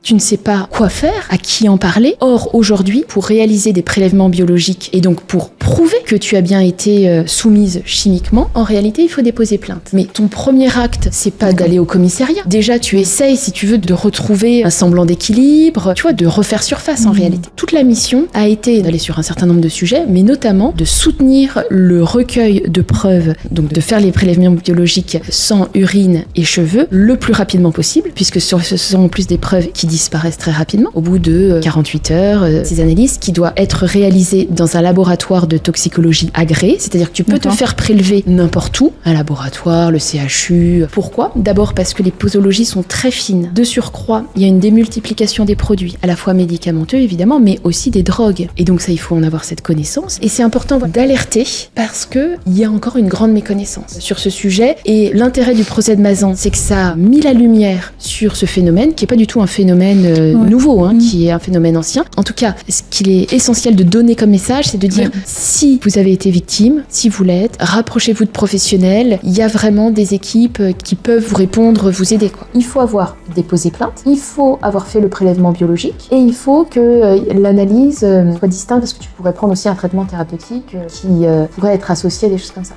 tu ne sais pas quoi faire, à qui en parler. Or, aujourd'hui, pour réaliser des prélèvements biologiques et donc pour prouver que tu as bien été soumise chimiquement, en réalité, il faut déposer plainte. Mais ton premier acte, c'est pas d'aller au commissariat. Déjà, tu essayes, si tu veux, de retrouver un semblant d'équilibre, tu vois, de refaire surface en réalité. Toute la mission a été d'aller sur un certain nombre de sujets, mais notamment de soutenir le recueil de preuves, donc de faire les prélèvements biologiques sang, urine et cheveux le plus rapidement possible, puisque ce sont en plus des preuves qui disparaissent très rapidement, au bout de 48 heures, ces analyses qui doivent être réalisées dans un laboratoire de toxicologie agréé, c'est-à-dire que tu peux te faire prélever n'importe où, un laboratoire, le CHU. Pourquoi ? D'abord parce que les posologies sont très fines. De surcroît, il y a une démultiplication des produits, à la fois médicamenteux évidemment, mais aussi des drogues. Et donc ça, il faut en avoir cette connaissance. Et c'est important d'alerter parce que il y a encore une grande méconnaissance sur ce sujet. Et l'intérêt du procès de Mazan, c'est que ça a mis la lumière sur ce phénomène, qui est pas du tout un phénomène nouveau, qui est un phénomène ancien. En tout cas, ce qu'il est essentiel de donner comme message, c'est de dire si vous avez été victime, si vous l'êtes, rapprochez-vous de professionnels. Il y a vraiment des équipes qui peuvent vous répondre, vous aider, quoi. Il faut avoir déposé plainte, il faut avoir fait le prélèvement biologique et il faut que l'analyse soit distincte parce que tu pourrais prendre aussi un traitement thérapeutique qui pourrait être associé à des choses comme ça.